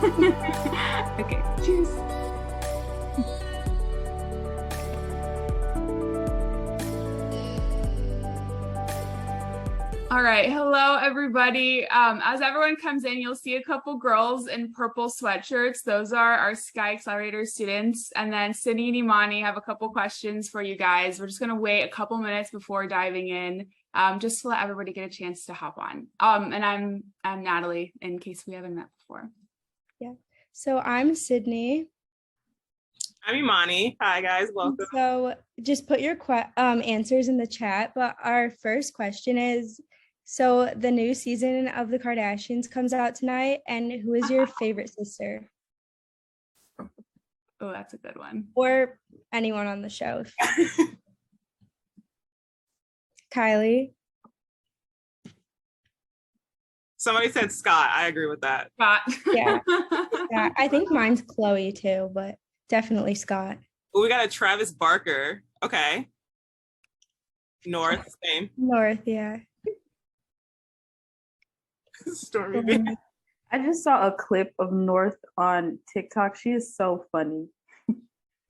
Okay, cheers. All right, hello everybody. As everyone comes in, you'll see a couple girls in purple sweatshirts. Those are our Sky Accelerator students. And then Sydney and Imani have a couple questions for you guys. We're just gonna wait a couple minutes before diving in, just to let everybody get a chance to hop on. And I'm Natalie, in case we haven't met before. Yeah. So I'm Sydney. I'm Imani. Hi guys, welcome. So just put your answers in the chat. But our first question is, so the new season of The Kardashians comes out tonight, and who is your favorite sister? Oh, that's a good one. Or anyone on the show. Kylie. Somebody said Scott. I agree with that. Scott. Yeah. Yeah. I think mine's Chloe too, but definitely Scott. Ooh, we got a Travis Barker. Okay. North, same. North, yeah. Stormy B. I just saw a clip of North on TikTok. She is so funny.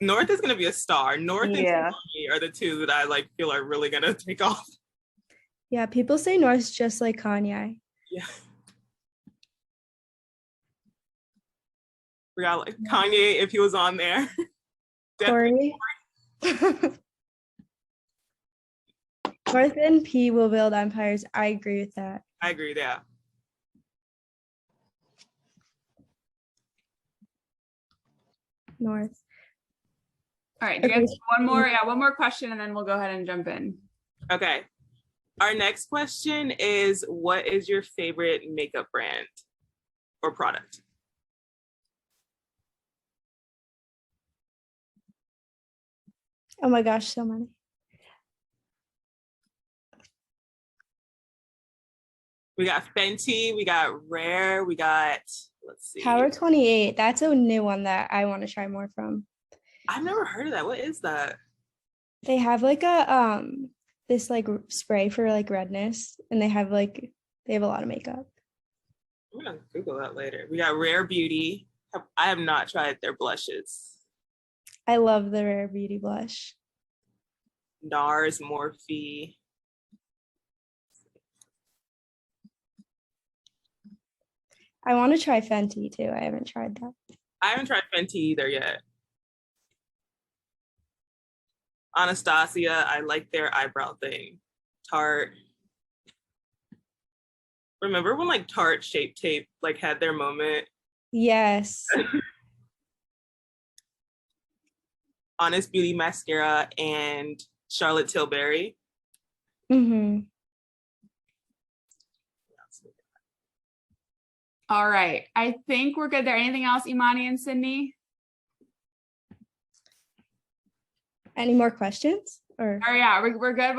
North is gonna be a star. North and Yeah. Stormy are the two that I feel are really gonna take off. Yeah, people say North's just like Kanye. Yeah. We got Kanye if he was on there. Corey. North and P will build empires. I agree with that. I agree, yeah. North. All right, do you guys one more question and then we'll go ahead and jump in. Okay. Our next question is, what is your favorite makeup brand or product? Oh my gosh, so many. We got Fenty, we got Rare, we got, let's see. Power 28. That's a new one that I want to try more from. I've never heard of that. What is that? They have like a this like spray for like redness, and they have a lot of makeup. I'm gonna Google that later. We got Rare Beauty. I have not tried their blushes. I love the Rare Beauty blush. NARS, Morphe. I want to try Fenty too. I haven't tried that. I haven't tried Fenty either yet. Anastasia, I like their eyebrow thing. Tarte. Remember when Tarte Shape Tape had their moment? Yes. Honest Beauty mascara and Charlotte Tilbury. Mm-hmm. All right, I think we're good there. Anything else, Imani and Sydney? Any more questions? Or Oh yeah, we're good.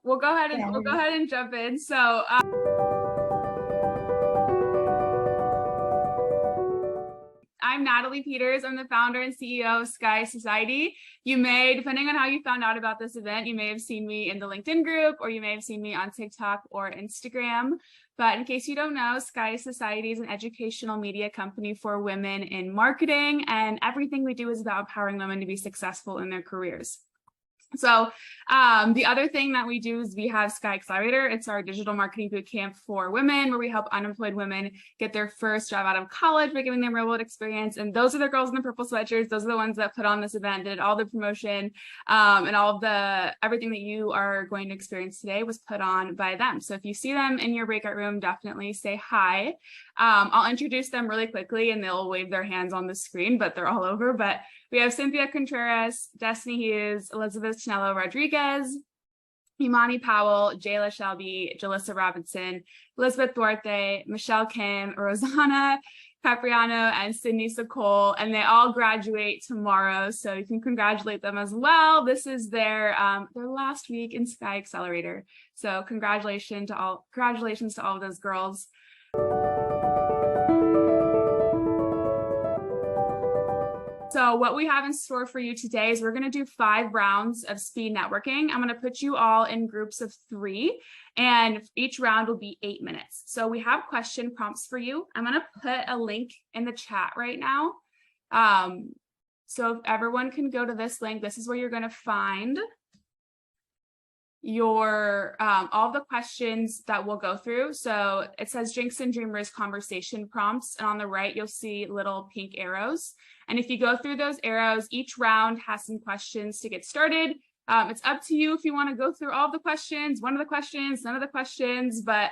We'll go ahead and jump in. So I'm Natalie Peters. I'm the founder and CEO of Sky Society. You may, depending on how you found out about this event, you may have seen me in the LinkedIn group, or you may have seen me on TikTok or Instagram. But in case you don't know, Sky Society is an educational media company for women in marketing, and everything we do is about empowering women to be successful in their careers. So the other thing that we do is we have Sky Accelerator. It's our digital marketing boot camp for women, where we help unemployed women get their first job out of college by giving them real world experience. And those are the girls in the purple sweatshirts. Those are the ones that put on this event, did all the promotion, and all of everything that you are going to experience today was put on by them. So if you see them in your breakout room, definitely say hi. I'll introduce them really quickly and they'll wave their hands on the screen, but they're all over. But we have Cynthia Contreras, Destiny Hughes, Elizabeth Chanello Rodriguez, Imani Powell, Jayla Shelby, Jalissa Robinson, Elizabeth Duarte, Michelle Kim, Rosanna Capriano, and Sydney Sokol, and they all graduate tomorrow, so you can congratulate them as well. This is their last week in Sky Accelerator, so congratulations to all of those girls. So what we have in store for you today is we're going to do 5 rounds of speed networking. I'm going to put you all in groups of 3, and each round will be 8 minutes. So we have question prompts for you. I'm going to put a link in the chat right now. So if everyone can go to this link, this is where you're going to find your all the questions that we'll go through. So it says Drinks and Dreamers conversation prompts, and on the right you'll see little pink arrows, and if you go through those arrows, each round has some questions to get started. It's up to you if you want to go through all of the questions, one of the questions, none of the questions, but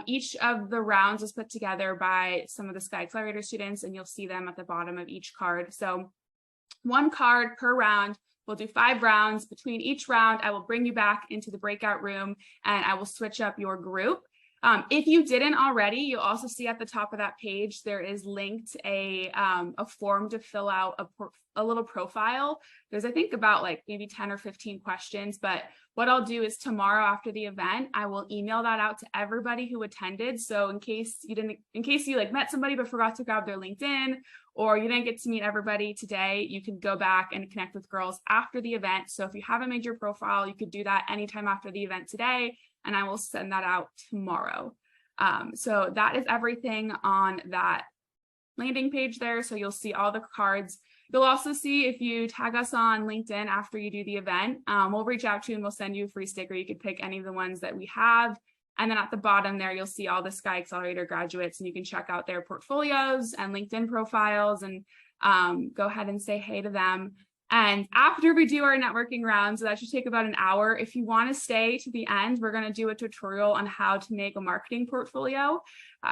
each of the rounds is put together by some of the Sky Accelerator students, and you'll see them at the bottom of each card. So 1 card per round. We'll do 5 rounds. Between each round, I will bring you back into the breakout room and I will switch up your group. If you didn't already, you'll also see at the top of that page, there is linked a form to fill out a little profile. There's, I think, about like maybe 10 or 15 questions, but what I'll do is tomorrow after the event, I will email that out to everybody who attended. So in case you like met somebody but forgot to grab their LinkedIn, or you didn't get to meet everybody today, you can go back and connect with girls after the event. So if you haven't made your profile, you could do that anytime after the event today, and I will send that out tomorrow. So that is everything on that landing page there. So you'll see all the cards. You'll also see if you tag us on LinkedIn after you do the event, we'll reach out to you and we'll send you a free sticker. You could pick any of the ones that we have. And then at the bottom there, you'll see all the Sky Accelerator graduates, and you can check out their portfolios and LinkedIn profiles and go ahead and say hey to them. And after we do our networking round, so that should take about an hour, if you want to stay to the end, we're going to do a tutorial on how to make a marketing portfolio.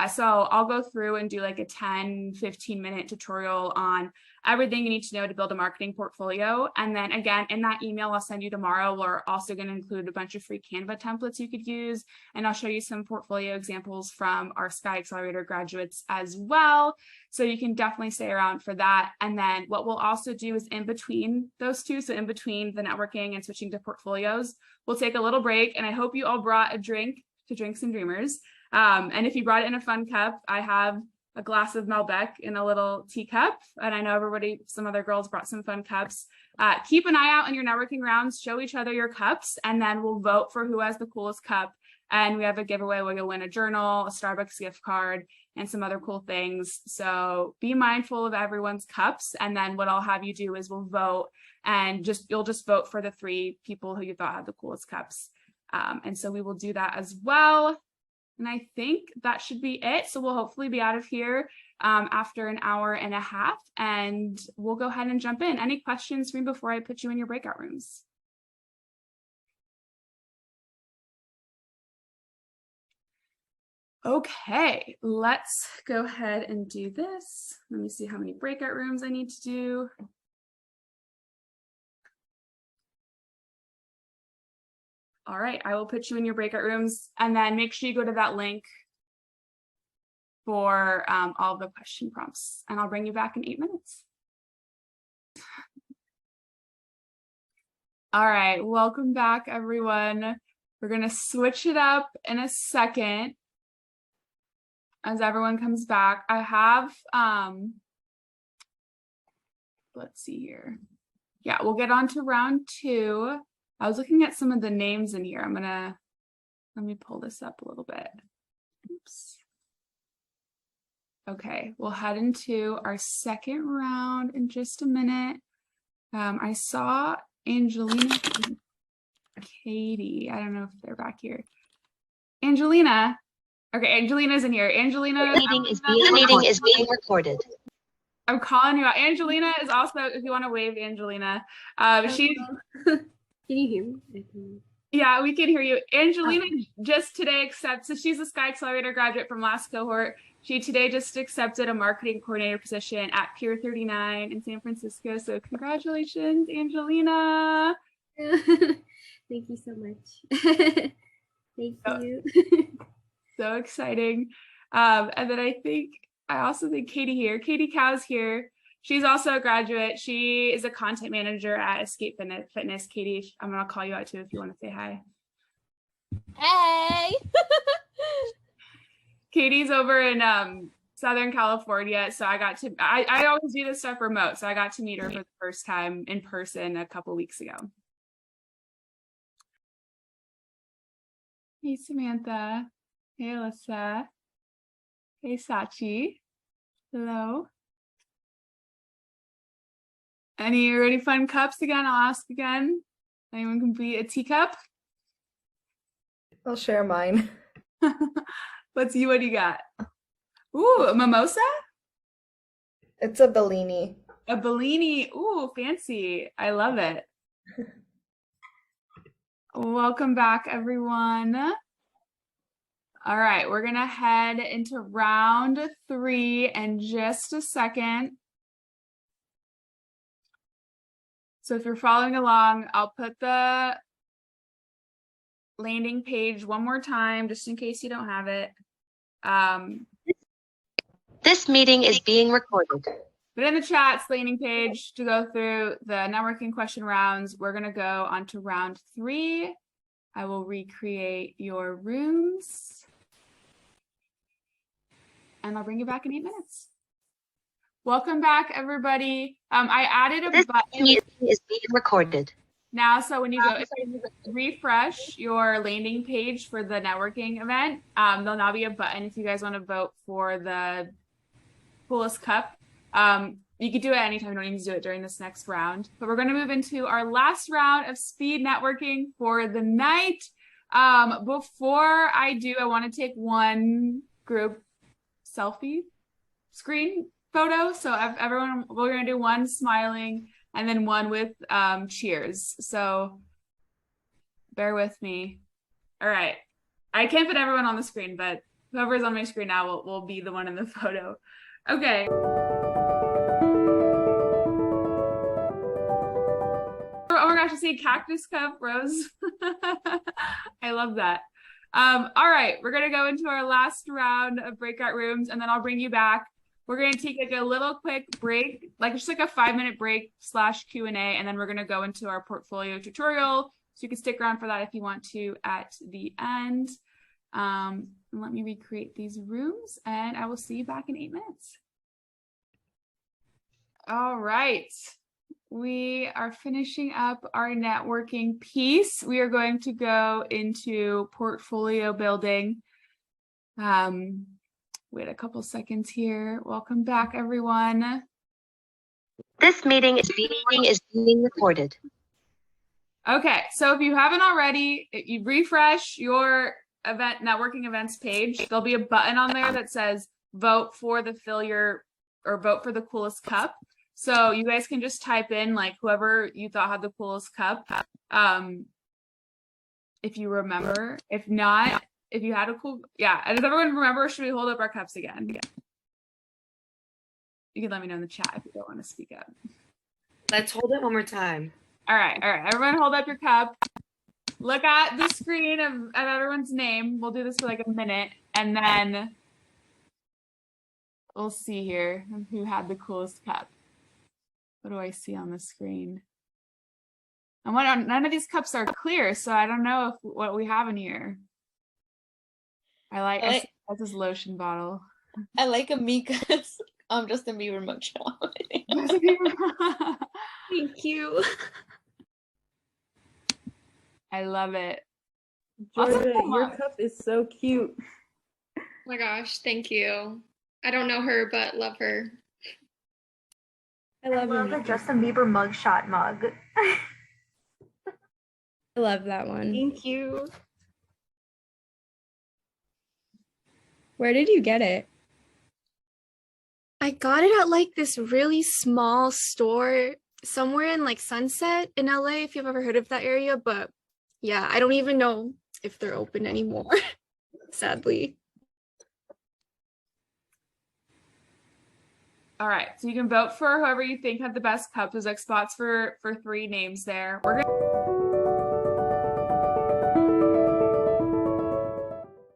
So I'll go through and do like a 10-15 minute tutorial on everything you need to know to build a marketing portfolio. And then again, in that email I'll send you tomorrow, we're also going to include a bunch of free Canva templates you could use. And I'll show you some portfolio examples from our Sky Accelerator graduates as well. So you can definitely stay around for that. And then what we'll also do is in between those two, so in between the networking and switching to portfolios, we'll take a little break. And I hope you all brought a drink to Drinks and Dreamers. And if you brought it in a fun cup, I have a glass of Malbec in a little teacup. And I know some other girls brought some fun cups. Keep an eye out on your networking rounds, show each other your cups, and then we'll vote for who has the coolest cup. And we have a giveaway where you'll win a journal, a Starbucks gift card, and some other cool things. So be mindful of everyone's cups. And then what I'll have you do is we'll vote, and you'll just vote for the 3 people who you thought had the coolest cups. And so we will do that as well. And I think that should be it. So we'll hopefully be out of here after an hour and a half, and we'll go ahead and jump in. Any questions for me before I put you in your breakout rooms? Okay, let's go ahead and do this. Let me see how many breakout rooms I need to do. All right, I will put you in your breakout rooms, and then make sure you go to that link for all the question prompts, and I'll bring you back in 8 minutes. All right, welcome back, everyone. We're gonna switch it up in a second as everyone comes back. I have, let's see here. Yeah, we'll get on to round 2. I was looking at some of the names in here. Let me pull this up a little bit. Oops. Okay, we'll head into our second round in just a minute. I saw Angelina and Katie. I don't know if they're back here. Angelina. Okay, Angelina's in here. Angelina. The meeting is being recorded. I'm calling you out. Angelina is also, if you want to wave Angelina. She's Can you hear me? Yeah, we can hear you. Angelina just today so she's a Sky Accelerator graduate from last cohort. She today just accepted a marketing coordinator position at Pier 39 in San Francisco. So congratulations, Angelina. Thank you so much. Thank you. So exciting. And then I also think Katie here. Katie Cow's here. She's also a graduate. She is a content manager at Escape Fitness. Katie, I'm going to call you out too if you want to say hi. Hey! Katie's over in Southern California. So I always do this stuff remote. So I got to meet her for the first time in person a couple weeks ago. Hey, Samantha. Hey, Alyssa. Hey, Sachi. Hello. Any fun cups again? I'll ask again. Anyone can be a teacup? I'll share mine. Let's see, what do you got? Ooh, a mimosa? It's a Bellini. A Bellini. Ooh, fancy. I love it. Welcome back, everyone. All right, we're going to head into round 3 in just a second. So if you're following along, I'll put the landing page one more time, just in case you don't have it. This meeting is being recorded. But in the chat's landing page to go through the networking question rounds. We're going to go on to round 3. I will recreate your rooms. And I'll bring you back in 8 minutes. Welcome back, everybody. I added a This button meeting is being recorded. now. So when you go, if you refresh your landing page for the networking event, there'll now be a button if you guys want to vote for the coolest cup. You could do it anytime. You don't need to do it during this next round. But we're going to move into our last round of speed networking for the night. Before I do, I want to take one group selfie screen photo. So everyone, we're going to do one smiling and then one with cheers. So bear with me. All right. I can't put everyone on the screen, but whoever's on my screen now will be the one in the photo. Okay. Oh my gosh, I see cactus cup, Rose. I love that. All right, we're gonna go into our last round of breakout rooms, and then I'll bring you back. We're gonna take like a little quick break, like just like a 5-minute break / Q&A, and then we're gonna go into our portfolio tutorial. So you can stick around for that if you want to at the end. Let me recreate these rooms, and I will see you back in 8 minutes. All right. We are finishing up our networking piece. We are going to go into portfolio building. Wait a couple seconds here. Welcome back, everyone. This meeting is being recorded. Okay, so if you haven't already, if you refresh your event networking events page, there'll be a button on there that says vote for the vote for the coolest cup. So you guys can just type in like whoever you thought had the coolest cup. If you remember, if not, if you had a cool, yeah. And does everyone remember, should we hold up our cups again? Yeah. You can let me know in the chat if you don't want to speak up. Let's hold it one more time. All right. Everyone hold up your cup. Look at the screen of everyone's name. We'll do this for like a minute, and then we'll see here who had the coolest cup. What do I see on the screen? And none of these cups are clear, so I don't know what we have in here. That's his lotion bottle. I like Amika's Justin Bieber mugshot. Thank you. I love it. Georgia, your cup is so cute. Oh my gosh, thank you. I don't know her, but love her. I love the Justin Bieber mugshot mug. I love that one. Thank you. Where did you get it? I got it at like this really small store somewhere in like Sunset in LA, if you've ever heard of that area. But yeah, I don't even know if they're open anymore, sadly. All right, so you can vote for whoever you think had the best cup. There's like spots for 3 names there.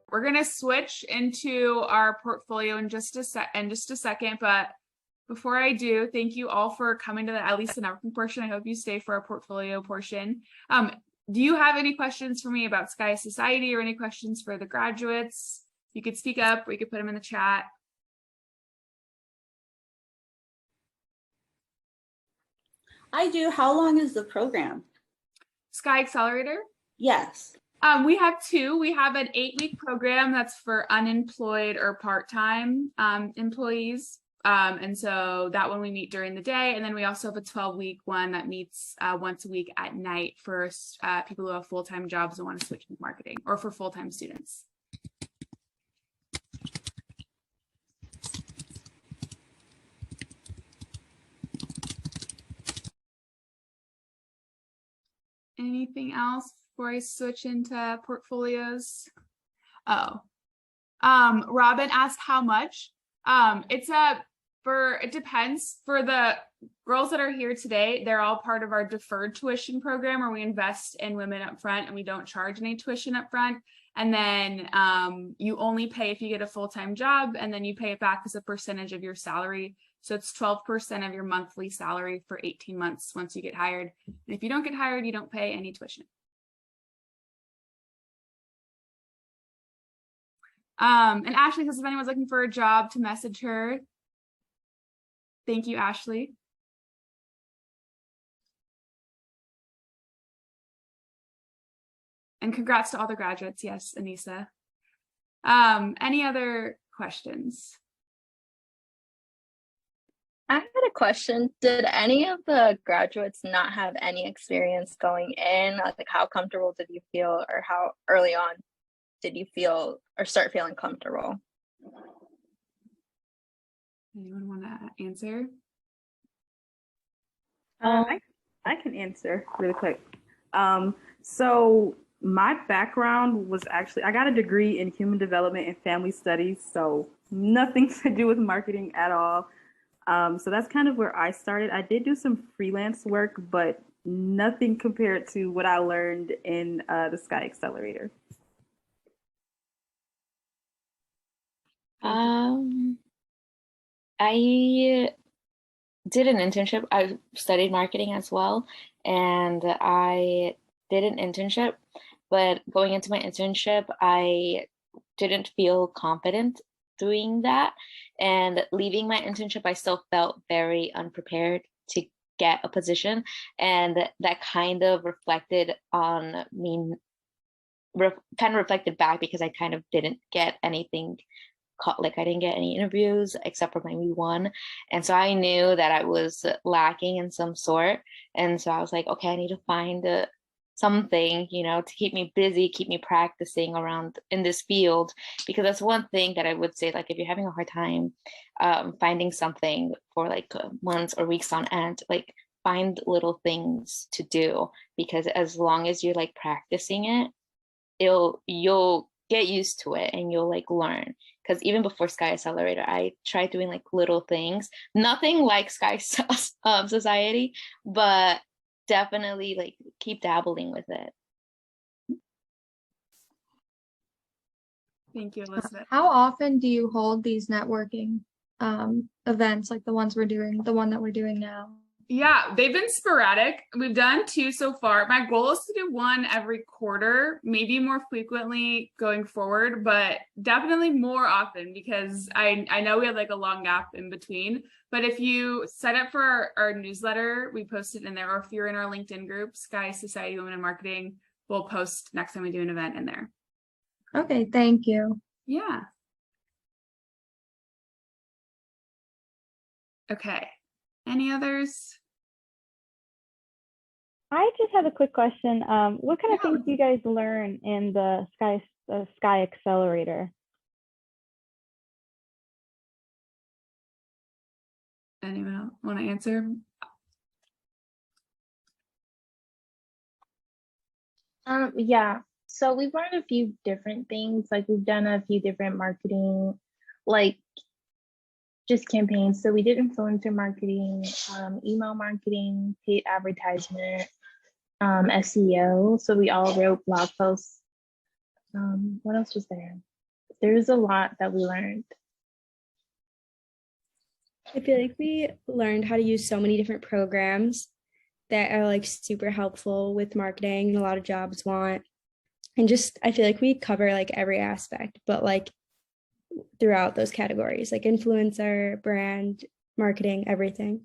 We're gonna switch into our portfolio in just a second, but before I do, thank you all for coming to at least the networking portion. I hope you stay for our portfolio portion. Do you have any questions for me about Sky Society or any questions for the graduates? You could speak up or you could put them in the chat. I do. How long is the program? Sky Accelerator? Yes. We have two. We have an 8-week program that's for unemployed or part-time employees. And so that one we meet during the day. And then we also have a 12-week one that meets once a week at night for people who have full-time jobs and want to switch into marketing, or for full-time students. Anything else before I switch into portfolios? Oh, Robin asked how much. It depends. For the girls that are here today, they're all part of our deferred tuition program, where we invest in women up front and we don't charge any tuition up front. And then you only pay if you get a full-time job, and then you pay it back as a percentage of your salary. So it's 12% of your monthly salary for 18 months once you get hired. And if you don't get hired, you don't pay any tuition. And Ashley says if anyone's looking for a job, to message her. Thank you, Ashley. And congrats to all the graduates. Yes, Anissa. Any other questions? I had a question. Did any of the graduates not have any experience going in? Like, how comfortable did you feel, or how early on did you feel or start feeling comfortable? Anyone want to answer? I can answer really quick. So my background was actually, I got a degree in human development and family studies, so nothing to do with marketing at all. So that's kind of where I started. I did do some freelance work, but nothing compared to what I learned in the Sky Accelerator. I did an internship. I studied marketing as well, and I did an internship, but going into my internship, I didn't feel confident doing that. And leaving my internship, I still felt very unprepared to get a position. And that kind of reflected on me, kind of reflected back, because I kind of didn't get anything, like I didn't get any interviews except for maybe one. And so I knew that I was lacking in some sort. And so I was like, okay, I need to find something, to keep me busy, keep me practicing around in this field, because that's one thing that I would say, like, if you're having a hard time finding something for like months or weeks on end, like, find little things to do, because as long as you're like practicing it, you'll get used to it and you'll like learn. Because even before Sky Accelerator, I tried doing like little things, nothing like Sky Society, but definitely like keep dabbling with it. Thank you, Elizabeth. How often do you hold these networking events, like the one that we're doing now? Yeah, they've been sporadic. We've done 2 so far. My goal is to do 1 every quarter, maybe more frequently going forward, but definitely more often, because I know we have like a long gap in between. But if you sign up for our newsletter, we post it in there. Or if you're in our LinkedIn group, Sky Society Women in Marketing, we'll post next time we do an event in there. Okay, thank you. Yeah. Okay. Any others? I just have a quick question. What kind of things do you guys learn in the Sky Accelerator? Anyone else want to answer? Yeah. So we've learned a few different things. Like, we've done a few different marketing, like just campaigns. So we did influencer marketing, email marketing, paid advertisement, SEO. So we all wrote blog posts. What else was there? There's a lot that we learned. I feel like we learned how to use so many different programs that are like super helpful with marketing, a lot of jobs want. And just, I feel like we cover like every aspect, but like throughout those categories, like influencer, brand, marketing, everything.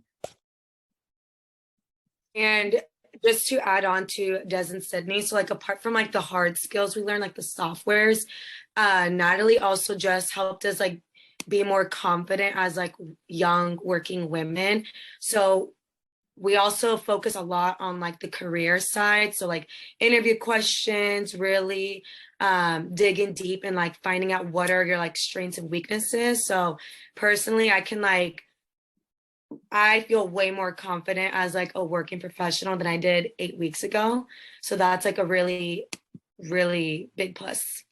And just to add on to Des and Sydney, so like apart from like the hard skills we learn, like the softwares, Natalie also just helped us like be more confident as like young working women. So we also focus a lot on like the career side. So like interview questions, really digging deep and like finding out what are your like strengths and weaknesses. So personally, I feel way more confident as like a working professional than I did 8 weeks ago. So that's like a really, really big plus.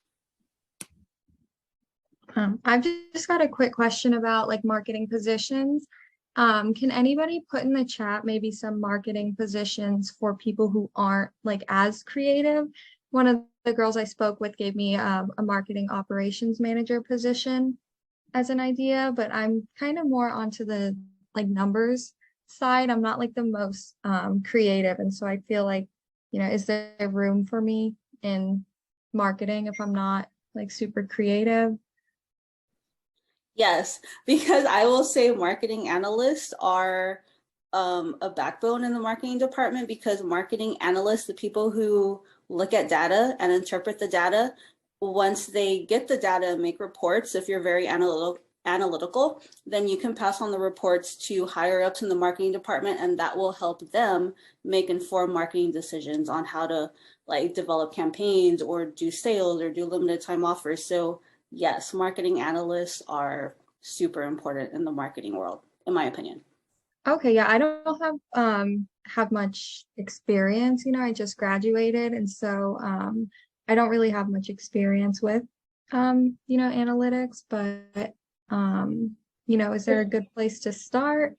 I've just got a quick question about like marketing positions. Can anybody put in the chat maybe some marketing positions for people who aren't like as creative? One of the girls I spoke with gave me a marketing operations manager position as an idea, but I'm kind of more onto the like numbers side. I'm not like the most creative, and so I feel like, is there room for me in marketing if I'm not like super creative? Yes, because I will say marketing analysts are a backbone in the marketing department, because marketing analysts, the people who look at data and interpret the data, once they get the data and make reports, if you're very analytical, then you can pass on the reports to higher ups in the marketing department, and that will help them make informed marketing decisions on how to like develop campaigns or do sales or do limited time offers. So yes, marketing analysts are super important in the marketing world, in my opinion. Okay, yeah, I don't have much experience. I just graduated, and so I don't really have much experience with analytics, but is there a good place to start?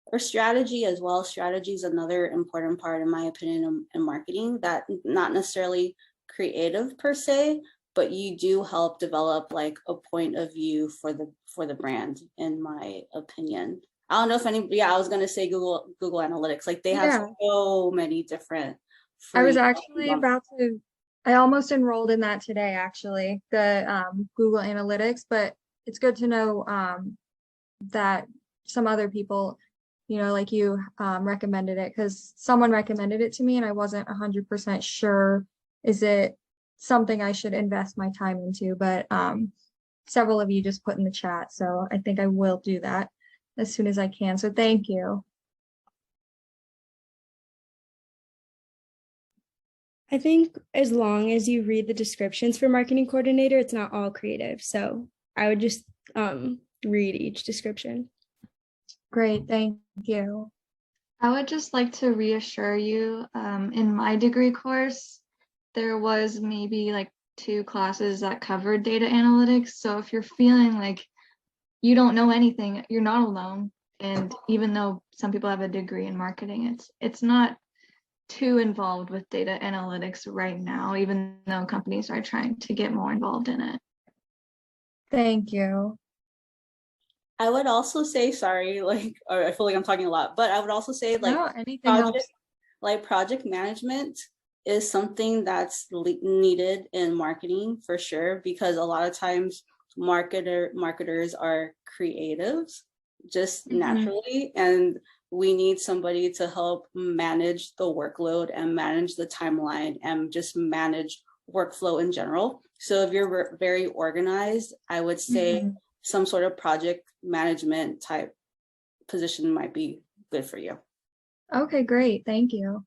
Or strategy as well. Strategy is another important part, in my opinion, in marketing, that not necessarily creative per se, but you do help develop like a point of view for the brand, in my opinion. I don't know if anybody, I was gonna say Google Analytics, like they have so many different. I was actually I almost enrolled in that today, actually, the Google Analytics, but it's good to know that some other people, like you, recommended it, because someone recommended it to me and I wasn't 100% sure, is it something I should invest my time into, but several of you just put in the chat, so I think I will do that as soon as I can. So thank you. I think as long as you read the descriptions for marketing coordinator, it's not all creative. So I would just read each description. Great, thank you. I would just like to reassure you, in my degree course, there was maybe like 2 classes that covered data analytics. So if you're feeling like you don't know anything, you're not alone. And even though some people have a degree in marketing, it's not too involved with data analytics right now, even though companies are trying to get more involved in it. Thank you. I would also say, sorry, like, or I feel like I'm talking a lot, but I would also say like project management is something that's needed in marketing for sure, because a lot of times marketers are creatives just naturally, and we need somebody to help manage the workload and manage the timeline and just manage workflow in general. So if you're very organized, I would say some sort of project management type position might be good for you. Okay, great. Thank you.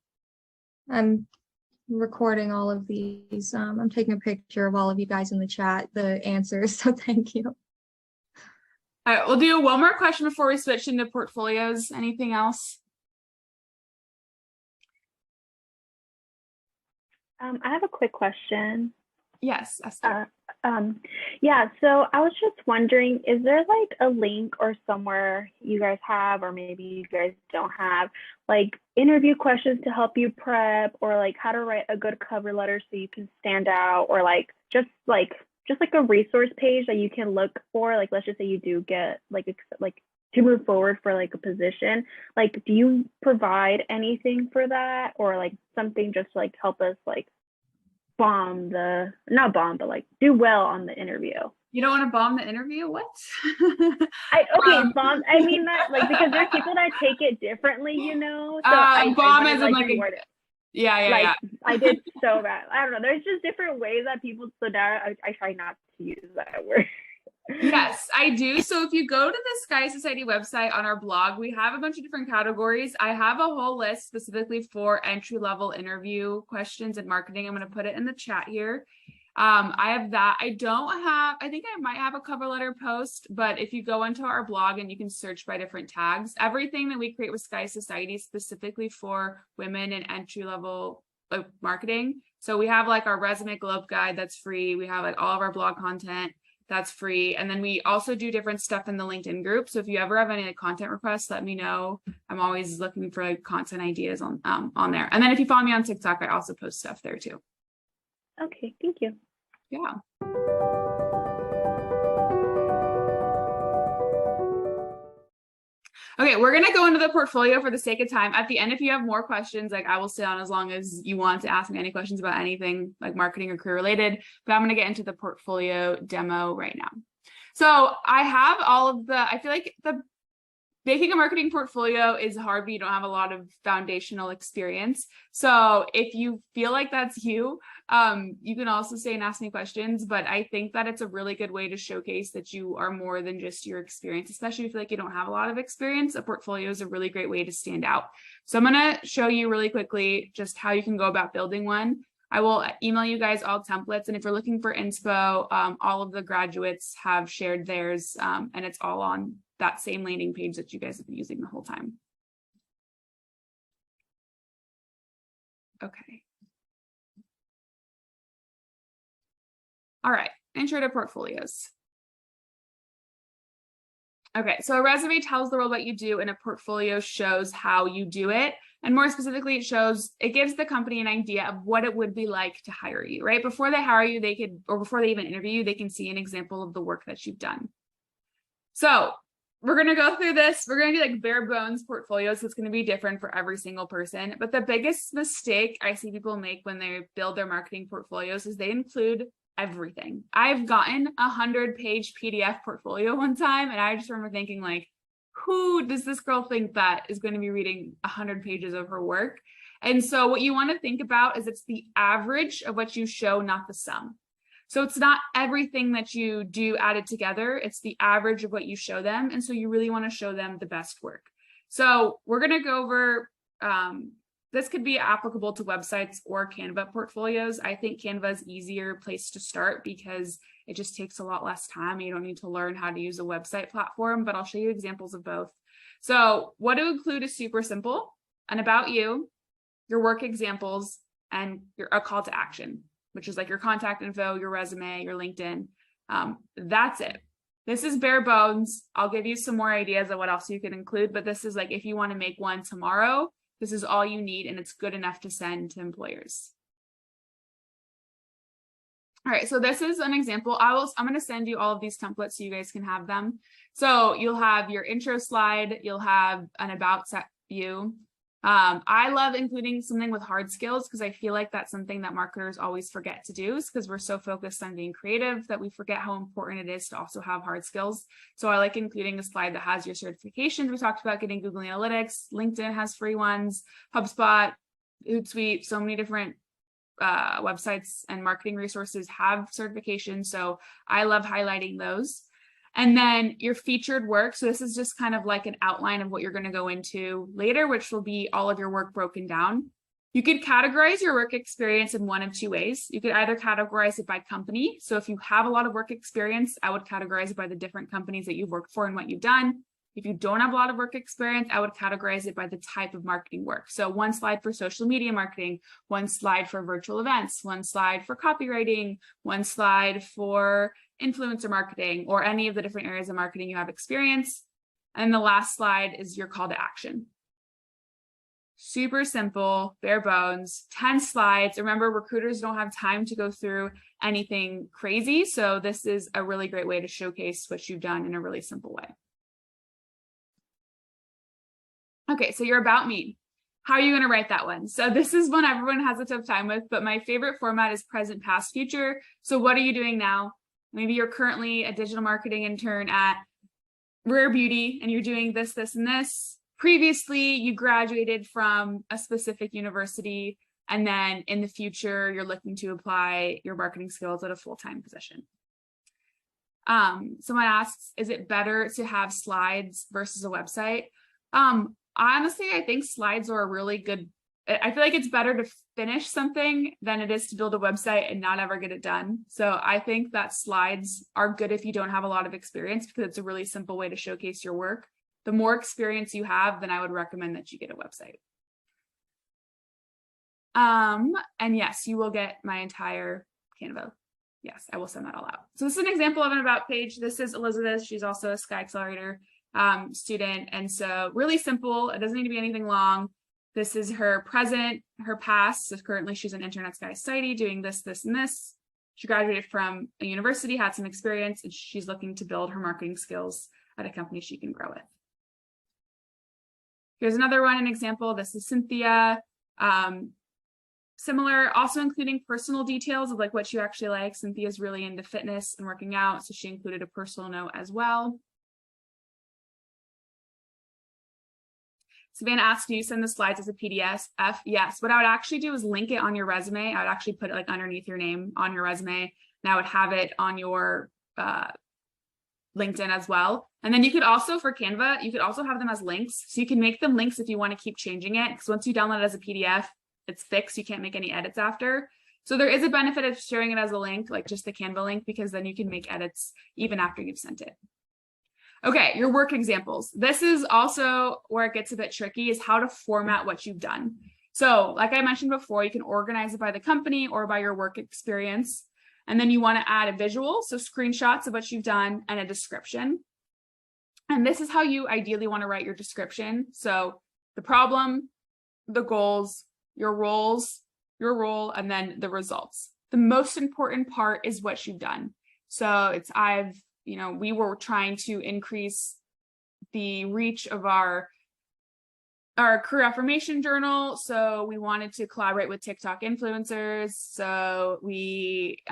I'm recording all of these. I'm taking a picture of all of you guys in the chat, the answers. So thank you. All right, we'll do one more question before we switch into portfolios. Anything else? I have a quick question. Yes, Esther. Yeah, so I was just wondering, is there like a link or somewhere you guys have, or maybe you guys don't have, like interview questions to help you prep, or like how to write a good cover letter so you can stand out, or like just like a resource page that you can look for? Like, let's just say you do get like to move forward for like a position, like do you provide anything for that, or like something just to like help us like not bomb, but like do well on the interview? You don't want to bomb the interview? What? Bomb. I mean that like because there's people that take it differently, you know. So bomb I as in like reword it. Yeah. I did so bad. I don't know. There's just different ways that people so now I try not to use that word. Yes, I do. So if you go to the Sky Society website on our blog, we have a bunch of different categories. I have a whole list specifically for entry-level interview questions in marketing. I'm going to put it in the chat here. I have that. I think I might have a cover letter post, but if you go into our blog and you can search by different tags, everything that we create with Sky Society specifically for women in entry-level marketing. So we have like our resume globe guide that's free. We have like all of our blog content that's free. And then we also do different stuff in the LinkedIn group. So if you ever have any like content requests, let me know. I'm always looking for like content ideas on there. And then if you follow me on TikTok, I also post stuff there too. Okay, thank you. Yeah. Okay, we're going to go into the portfolio for the sake of time. At the end, if you have more questions, like I will stay on as long as you want to ask me any questions about anything like marketing or career related, but I'm going to get into the portfolio demo right now. So I have all of I feel like making a marketing portfolio is hard, but you don't have a lot of foundational experience. So if you feel like that's you can also stay and ask me questions, but I think that it's a really good way to showcase that you are more than just your experience, especially if you feel like you don't have a lot of experience. A portfolio is a really great way to stand out. So I'm going to show you really quickly just how you can go about building one. I will email you guys all templates. And if you're looking for inspo, all of the graduates have shared theirs, and it's all on that same landing page that you guys have been using the whole time. Okay. All right, intro to portfolios. Okay, so a resume tells the world what you do and a portfolio shows how you do it. And more specifically, it gives the company an idea of what it would be like to hire you, right? Before they hire you, before they even interview you, they can see an example of the work that you've done. So we're going to go through this. We're going to do like bare bones portfolios. So it's going to be different for every single person. But the biggest mistake I see people make when they build their marketing portfolios is they include everything. I've gotten a 100-page PDF portfolio one time, and I just remember thinking like, who does this girl think that is going to be reading 100 pages of her work? And so what you want to think about is it's the average of what you show, not the sum. So it's not everything that you do added together. It's the average of what you show them. And so you really want to show them the best work. So we're going to go over, this could be applicable to websites or Canva portfolios. I think Canva is easier place to start because it just takes a lot less time. You don't need to learn how to use a website platform, but I'll show you examples of both. So what to include is super simple: an about you, your work examples, and a call to action, which is like your contact info, your resume, your LinkedIn. That's it. This is bare bones. I'll give you some more ideas of what else you can include, but this is like, if you want to make one tomorrow, this is all you need, and it's good enough to send to employers. All right, so this is an example. I'm going to send you all of these templates so you guys can have them. So you'll have your intro slide, you'll have an about you. I love including something with hard skills because I feel like that's something that marketers always forget to do, because we're so focused on being creative that we forget how important it is to also have hard skills. So I like including a slide that has your certifications. We talked about getting Google Analytics. LinkedIn has free ones. HubSpot, Hootsuite, so many different websites and marketing resources have certifications. So I love highlighting those. And then your featured work. So this is just kind of like an outline of what you're going to go into later, which will be all of your work broken down. You could categorize your work experience in one of two ways. You could either categorize it by company. So if you have a lot of work experience, I would categorize it by the different companies that you've worked for and what you've done. If you don't have a lot of work experience, I would categorize it by the type of marketing work. So one slide for social media marketing, one slide for virtual events, one slide for copywriting, one slide for influencer marketing, or any of the different areas of marketing you have experience. And the last slide is your call to action. Super simple, bare bones, 10 slides. Remember, recruiters don't have time to go through anything crazy. So this is a really great way to showcase what you've done in a really simple way. Okay, so your about me. How are you going to write that one? So this is one everyone has a tough time with, but my favorite format is present, past, future. So what are you doing now? Maybe you're currently a digital marketing intern at Rare Beauty and you're doing this, this, and this. Previously, you graduated from a specific university, and then in the future, you're looking to apply your marketing skills at a full-time position. Someone asks, is it better to have slides versus a website? Honestly, I think slides are a really good, I feel like it's better to finish something than it is to build a website and not ever get it done. So I think that slides are good if you don't have a lot of experience, because it's a really simple way to showcase your work. The more experience you have, then I would recommend that you get a website. And yes, you will get my entire Canva. Yes, I will send that all out. So this is an example of an about page. This is Elizabeth. She's also a Sky Accelerator student. And so really simple. It doesn't need to be anything long. This is her present, her past. So currently she's an intern at Sky Society doing this, this, and this. She graduated from a university, had some experience, and she's looking to build her marketing skills at a company she can grow with. Here's another one, an example. This is Cynthia. Similar, also including personal details of like what you actually like. Cynthia's really into fitness and working out, so she included a personal note as well. Savannah asked, do you send the slides as a PDF? Yes. What I would actually do is link it on your resume. I would actually put it like underneath your name on your resume, and I would have it on your LinkedIn as well. And then you could also, for Canva, you could also have them as links. So you can make them links if you want to keep changing it, because once you download it as a PDF, it's fixed. You can't make any edits after. So there is a benefit of sharing it as a link, like just the Canva link, because then you can make edits even after you've sent it. Okay, your work examples. This is also where it gets a bit tricky, is how to format what you've done. So like I mentioned before, you can organize it by the company or by your work experience. And then you want to add a visual, so screenshots of what you've done, and a description. And this is how you ideally want to write your description. So the problem, the goals, your roles, your role, and then the results. The most important part is what you've done. So it's we were trying to increase the reach of our career affirmation journal. So we wanted to collaborate with TikTok influencers. So we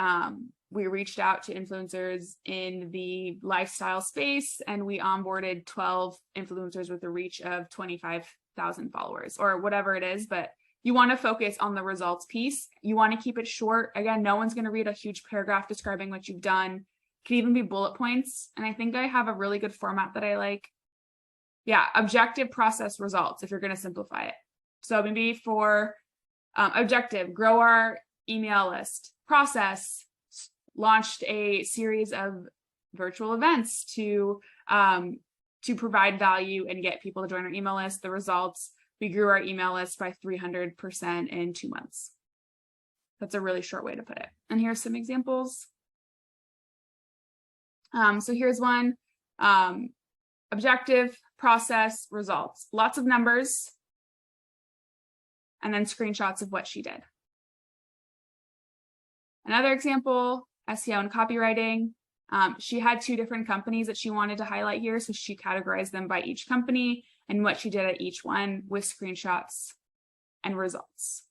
reached out to influencers in the lifestyle space, and we onboarded 12 influencers with a reach of 25,000 followers or whatever it is. But you want to focus on the results piece. You want to keep it short. Again, no one's going to read a huge paragraph describing what you've done. It could even be bullet points. And I think I have a really good format that I like. Yeah, objective, process, results, if you're going to simplify it. So maybe for objective, grow our email list. Process, launched a series of virtual events to provide value and get people to join our email list. The results, we grew our email list by 300% in 2 months. That's a really short way to put it. And here's some examples. So here's one, objective, process, results, lots of numbers, and then screenshots of what she did. Another example, SEO and copywriting. She had 2 different companies that she wanted to highlight here, so she categorized them by each company and what she did at each one with screenshots and results.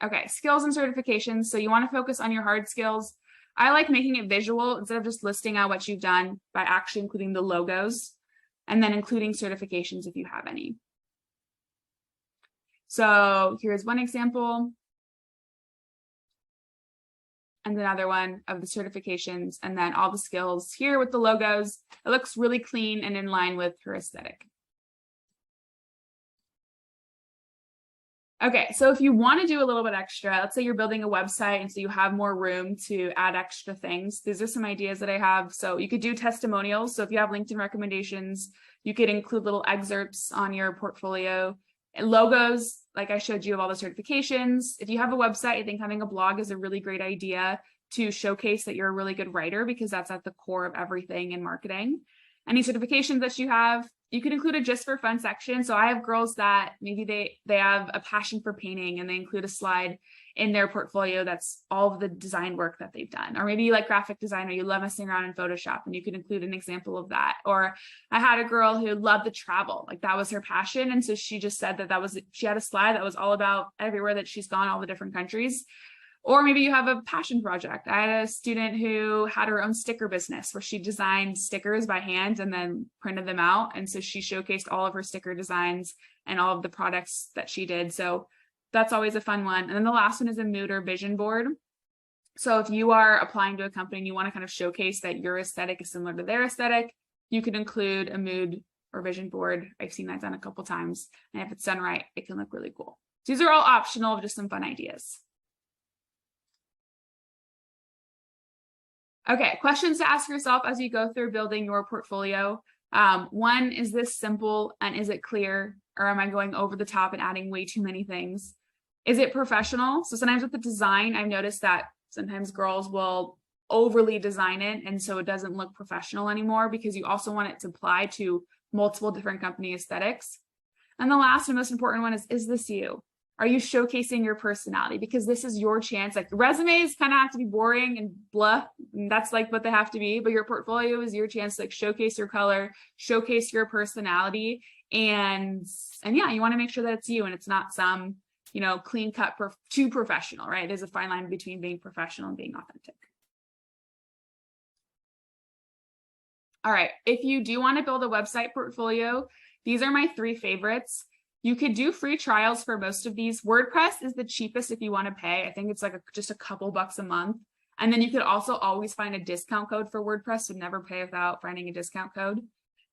Okay, skills and certifications. So you want to focus on your hard skills. I like making it visual instead of just listing out what you've done, by actually including the logos and then including certifications if you have any. So here's one example and another one of the certifications, and then all the skills here with the logos. It looks really clean and in line with her aesthetic. Okay, so if you want to do a little bit extra, let's say you're building a website and so you have more room to add extra things. These are some ideas that I have. So you could do testimonials. So if you have LinkedIn recommendations, you could include little excerpts on your portfolio. And logos, like I showed you, of all the certifications. If you have a website, I think having a blog is a really great idea to showcase that you're a really good writer, because that's at the core of everything in marketing. Any certifications that you have, you could include a just for fun section. So I have girls that maybe they have a passion for painting and they include a slide in their portfolio that's all of the design work that they've done. Or maybe you like graphic design or you love messing around in Photoshop, and you could include an example of that. Or I had a girl who loved to travel, like that was her passion. And so she just said that she had a slide that was all about everywhere that she's gone, all the different countries. Or maybe you have a passion project. I had a student who had her own sticker business where she designed stickers by hand and then printed them out. And so she showcased all of her sticker designs and all of the products that she did. So that's always a fun one. And then the last one is a mood or vision board. So if you are applying to a company and you want to kind of showcase that your aesthetic is similar to their aesthetic, you could include a mood or vision board. I've seen that done a couple times. And if it's done right, it can look really cool. These are all optional, just some fun ideas. Okay, questions to ask yourself as you go through building your portfolio. One, is this simple and is it clear? Or am I going over the top and adding way too many things? Is it professional? So sometimes with the design, I've noticed that sometimes girls will overly design it and so it doesn't look professional anymore because you also want it to apply to multiple different company aesthetics. And the last and most important one is this you? Are you showcasing your personality? Because this is your chance. Like resumes kind of have to be boring and blah. And that's like what they have to be. But your portfolio is your chance to like showcase your color, showcase your personality. And yeah, you want to make sure that it's you and it's not some, you know, clean cut too professional, right? There's a fine line between being professional and being authentic. All right. If you do want to build a website portfolio, these are my 3 favorites. You could do free trials for most of these. WordPress is the cheapest if you want to pay. I think it's like just a couple bucks a month. And then you could also always find a discount code for WordPress, so never pay without finding a discount code.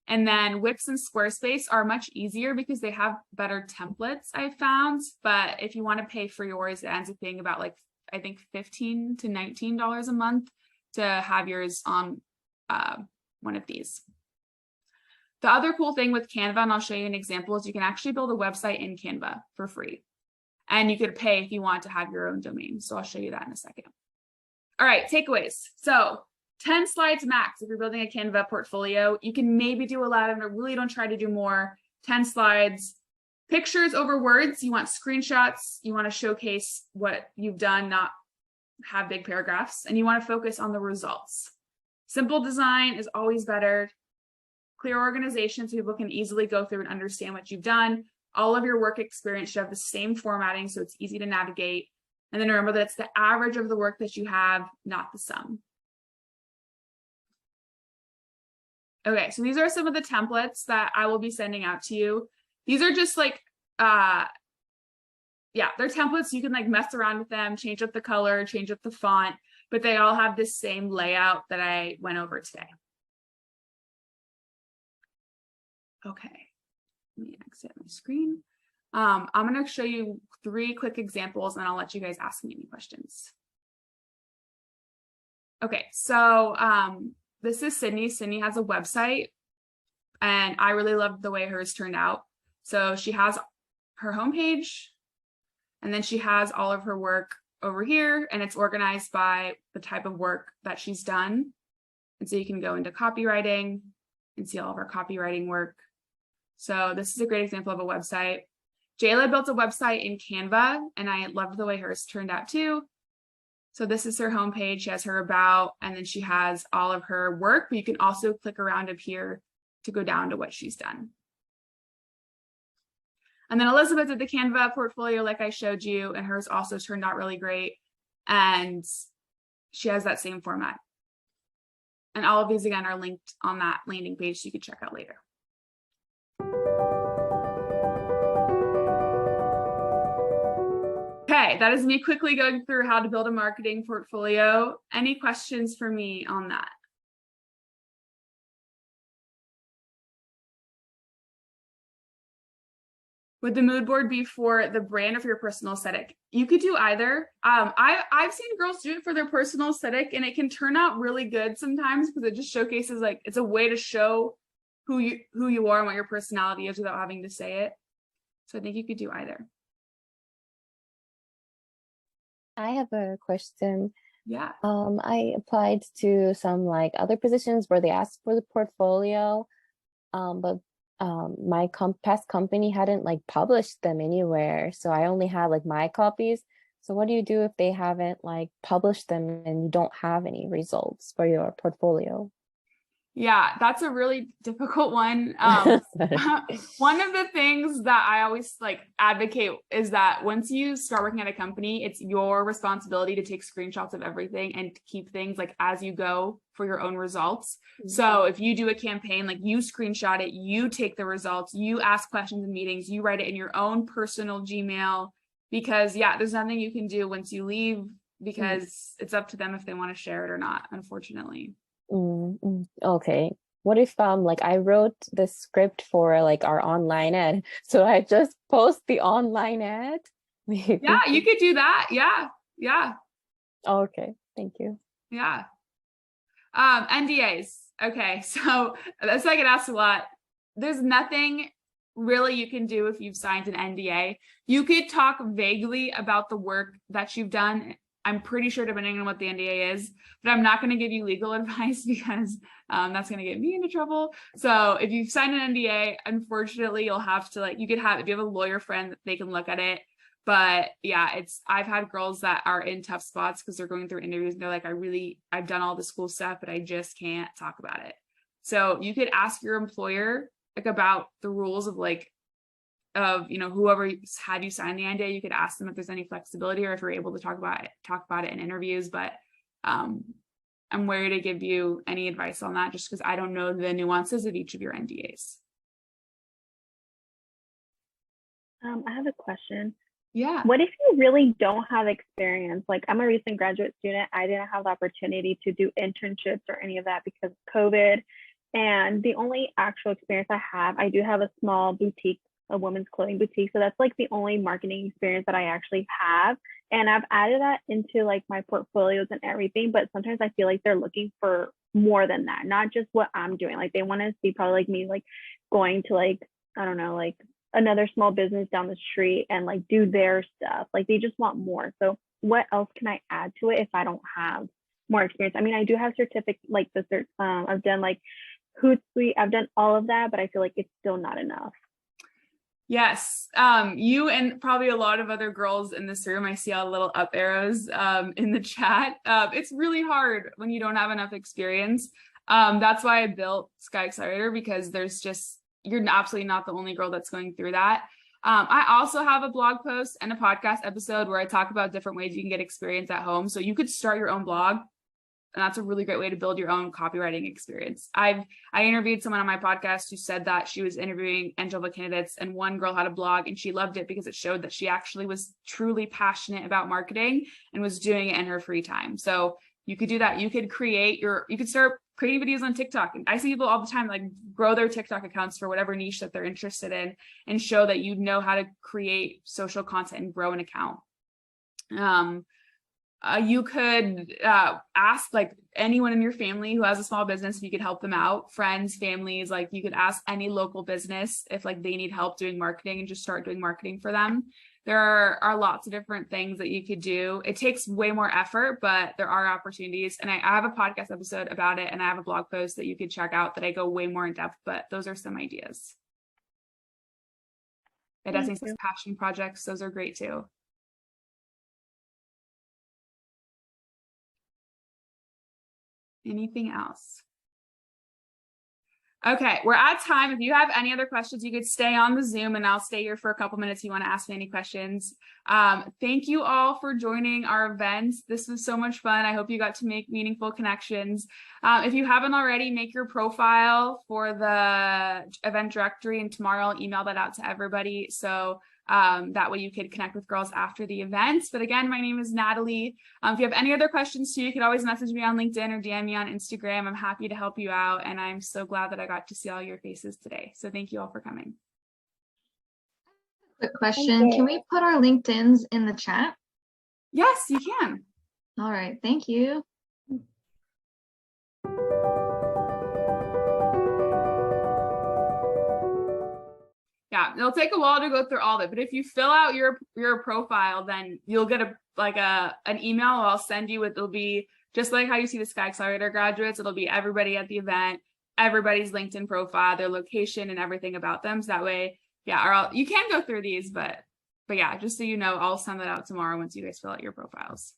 And then Wix and Squarespace are much easier because they have better templates, I've found. But if you want to pay for yours, it ends up being about like, I think $15 to $19 a month to have yours on one of these. The other cool thing with Canva, and I'll show you an example, is you can actually build a website in Canva for free. And you could pay if you want to have your own domain. So I'll show you that in a second. All right, takeaways. So 10 slides max if you're building a Canva portfolio. You can maybe do 11, but really don't try to do more. 10 slides. Pictures over words. You want screenshots. You want to showcase what you've done, not have big paragraphs. And you want to focus on the results. Simple design is always better. Clear organization so people can easily go through and understand what you've done. All of your work experience should have the same formatting so it's easy to navigate. And then remember that it's the average of the work that you have, not the sum. Okay, so these are some of the templates that I will be sending out to you. These are just like, yeah, they're templates. You can like mess around with them, change up the color, change up the font, but they all have this same layout that I went over today. Okay, let me exit my screen. I'm going to show you 3 quick examples and I'll let you guys ask me any questions. Okay, so this is Sydney. Sydney has a website and I really loved the way hers turned out. So she has her homepage and then she has all of her work over here and it's organized by the type of work that she's done. And so you can go into copywriting and see all of her copywriting work. So this is a great example of a website. Jayla built a website in Canva and I loved the way hers turned out too. So this is her homepage. She has her about, and then she has all of her work, but you can also click around up here to go down to what she's done. And then Elizabeth did the Canva portfolio like I showed you, and hers also turned out really great. And she has that same format. And all of these again are linked on that landing page so you can check out later. Okay, that is me quickly going through how to build a marketing portfolio. Any questions for me on that? Would the mood board be for the brand or for your personal aesthetic? You could do either. I've seen girls do it for their personal aesthetic and it can turn out really good sometimes because it just showcases, like, it's a way to show who you are and what your personality is without having to say it. So I think you could do either. I have a question. Yeah. I applied to some like other positions where they asked for the portfolio, but my past company hadn't like published them anywhere, so I only had like my copies. So what do you do if they haven't like published them and you don't have any results for your portfolio? Yeah, that's a really difficult one. One of the things that I always like advocate is that once you start working at a company, it's your responsibility to take screenshots of everything and to keep things like as you go for your own results. So if you do a campaign, like you screenshot it, you take the results, you ask questions in meetings, you write it in your own personal Gmail, because yeah, there's nothing you can do once you leave, because it's up to them if they want to share it or not, unfortunately. Okay. What if like I wrote the script for like our online ad, so I just post the online ad? Yeah, you could do that. Yeah. Okay, thank you. Yeah. NDAs. Okay, so that's I get asked a lot. There's nothing really you can do if you've signed an NDA. You could talk vaguely about the work that you've done. I'm pretty sure, depending on what the NDA is, but I'm not going to give you legal advice because that's going to get me into trouble. So if you've signed an NDA, unfortunately, you'll have to if you have a lawyer friend, they can look at it. But yeah, I've had girls that are in tough spots because they're going through interviews and they're like, I've done all this cool stuff, but I just can't talk about it. So you could ask your employer about the rules of whoever had you sign the NDA. You could ask them if there's any flexibility or if you're able to talk about it in interviews. But I'm wary to give you any advice on that just because I don't know the nuances of each of your NDAs. I have a question. Yeah. What if you really don't have experience? Like, I'm a recent graduate student. I didn't have the opportunity to do internships or any of that because of COVID. And the only actual experience I do have a small boutique, a women's clothing boutique. So that's like the only marketing experience that I actually have. And I've added that into like my portfolios and everything. But sometimes I feel like they're looking for more than that, not just what I'm doing. Like they want to see probably like me, like going to like, I don't know, like another small business down the street and like do their stuff. Like they just want more. So what else can I add to it if I don't have more experience? I mean, I do have certificate, like the cert, I've done like Hootsuite, I've done all of that, but I feel like it's still not enough. Yes, you and probably a lot of other girls in this room, I see all the little up arrows in the chat. It's really hard when you don't have enough experience. That's why I built Sky Accelerator, because you're absolutely not the only girl that's going through that. I also have a blog post and a podcast episode where I talk about different ways you can get experience at home. So you could start your own blog, and that's a really great way to build your own copywriting experience. I interviewed someone on my podcast who said that she was interviewing entry-level candidates, and one girl had a blog and she loved it because it showed that she actually was truly passionate about marketing and was doing it in her free time. So you could do that. You could start creating videos on TikTok. And I see people all the time like grow their TikTok accounts for whatever niche that they're interested in and show that you know how to create social content and grow an account. You could ask like anyone in your family who has a small business if you could help them out, friends, families. Like you could ask any local business if like they need help doing marketing and just start doing marketing for them. There are lots of different things that you could do. It takes way more effort, but there are opportunities. And I have a podcast episode about it, and I have a blog post that you could check out that I go way more in depth, but those are some ideas. It definitely says passion projects. Those are great too. Anything else? Okay, we're at time. If you have any other questions, you could stay on the Zoom and I'll stay here for a couple minutes if you want to ask me any questions. Thank you all for joining our event. This was so much fun. I hope you got to make meaningful connections. If you haven't already, make your profile for the event directory, and tomorrow I'll email that out to everybody. So that way you could connect with girls after the event. But again, my name is Natalie. If you have any other questions too, you can always message me on LinkedIn or DM me on Instagram. I'm happy to help you out. And I'm so glad that I got to see all your faces today. So thank you all for coming. Quick question. Can we put our LinkedIns in the chat? Yes, you can. All right. Thank you. Yeah, it'll take a while to go through all of it, but if you fill out your profile, then you'll get an email I'll send you. It'll be just like how you see the Sky Accelerator graduates. It'll be everybody at the event, everybody's LinkedIn profile, their location, and everything about them. So that way, yeah, you can go through these, but yeah, just so you know, I'll send that out tomorrow once you guys fill out your profiles.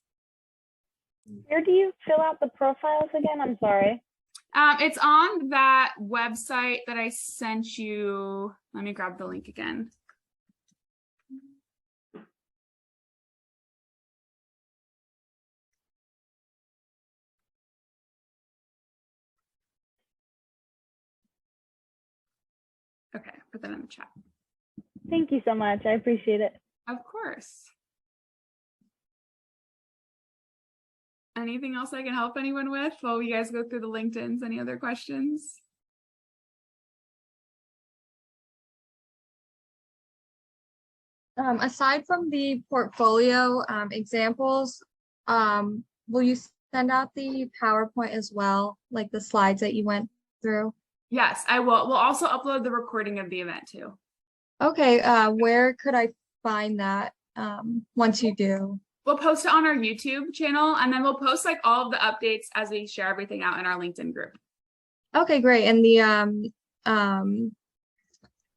Where do you fill out the profiles again? I'm sorry. It's on that website that I sent you. Let me grab the link again. Okay, put that in the chat. Thank you so much. I appreciate it. Of course. Anything else I can help anyone with while you guys go through the LinkedIns? Any other questions? Aside from the portfolio examples, will you send out the PowerPoint as well, like the slides that you went through? Yes, I will. We'll also upload the recording of the event too. Okay, where could I find that once you do? We'll post it on our YouTube channel, and then we'll post like all of the updates as we share everything out in our LinkedIn group. Okay, great. And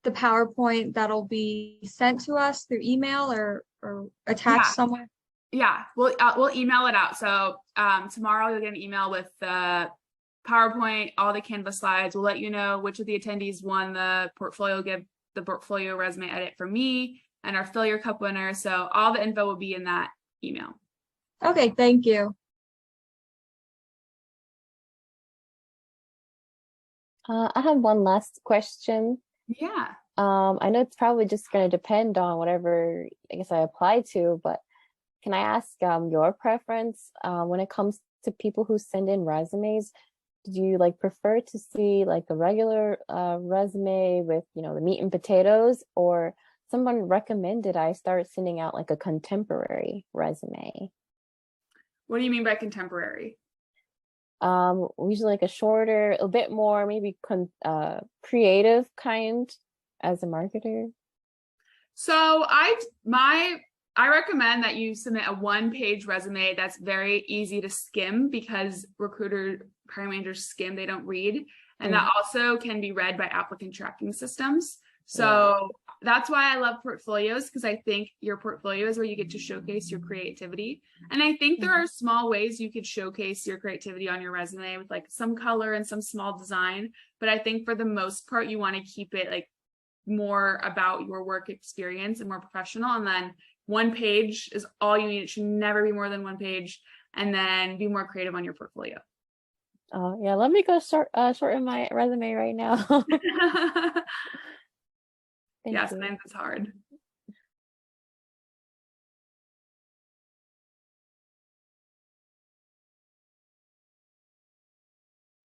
the PowerPoint that'll be sent to us through email or attached somewhere? Yeah, we'll email it out. So tomorrow you'll get an email with the PowerPoint, all the Canva slides. We'll let you know which of the attendees won the portfolio, give the portfolio resume edit for me, and our Fill Your Cup winner. So all the info will be in that email. Okay, thank you. I have one last question. Yeah. I know it's probably just going to depend on whatever I guess I apply to, but can I ask your preference when it comes to people who send in resumes? Do you like prefer to see like a regular resume with, you know, the meat and potatoes, or someone recommended I start sending out like a contemporary resume? What do you mean by contemporary? Usually like a shorter, a bit more maybe creative kind as a marketer. So I recommend that you submit a one-page resume that's very easy to skim, because hiring managers skim, they don't read. And that also can be read by applicant tracking systems. So that's why I love portfolios, because I think your portfolio is where you get to showcase your creativity. And I think there are small ways you could showcase your creativity on your resume with like some color and some small design. But I think for the most part, you want to keep it like more about your work experience and more professional. And then one page is all you need. It should never be more than one page. And then be more creative on your portfolio. Oh yeah, let me go shorten my resume right now. Yeah, sometimes it's hard.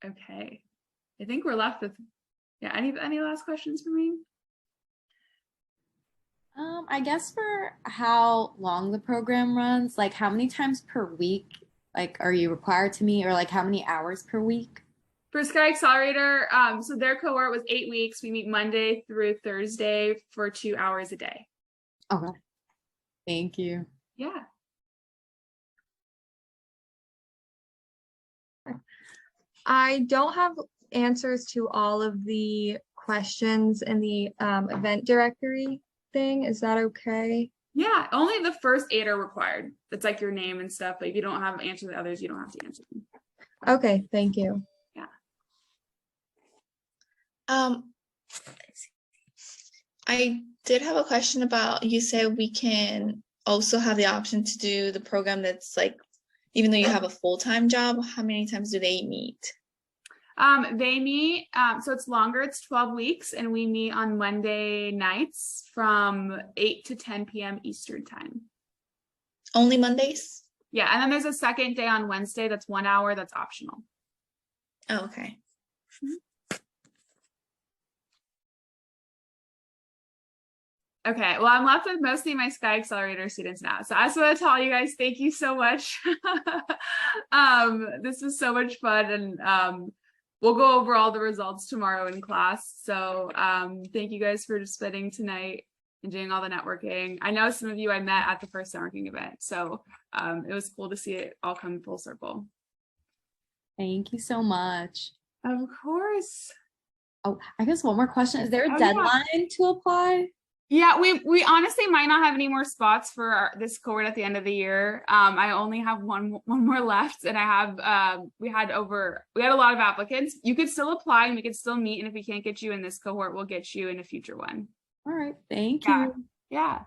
Okay, I think we're left with, yeah, any last questions for me? I guess for how long the program runs, like how many times per week, like are you required to meet, or like how many hours per week? For Sky Accelerator, so their cohort was 8 weeks. We meet Monday through Thursday for 2 hours a day. Okay. Thank you. Yeah. I don't have answers to all of the questions in the event directory thing. Is that okay? Yeah, only the first 8 are required. It's like your name and stuff, but if you don't have an answer to the others, you don't have to answer them. Okay, thank you. Yeah. I did have a question about, you said we can also have the option to do the program that's like, even though you have a full-time job, how many times do they meet? They meet, so it's longer, it's 12 weeks, and we meet on Monday nights from 8 to 10 p.m. Eastern time. Only Mondays? Yeah, and then there's a second day on Wednesday that's 1 hour, that's optional. Oh, okay. Okay, well, I'm left with mostly my Sky Accelerator students now. So I just want to tell you guys, thank you so much. This was so much fun, and we'll go over all the results tomorrow in class. So thank you guys for just spending tonight and doing all the networking. I know some of you I met at the first networking event, so it was cool to see it all come full circle. Thank you so much. Of course. Oh, I guess one more question. Is there a Oh, deadline yeah. to apply? Yeah, we honestly might not have any more spots for this cohort at the end of the year. I only have one more left, and I have we had a lot of applicants. You could still apply, and we could still meet. And if we can't get you in this cohort, we'll get you in a future one. All right, thank Yeah. you. Yeah.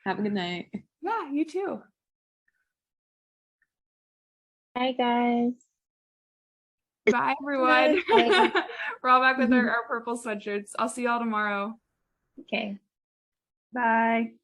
Have a good night. Yeah, you too. Bye, guys. Bye, everyone. Bye. We're all back with our purple sweatshirts. I'll see y'all tomorrow. Okay. Bye.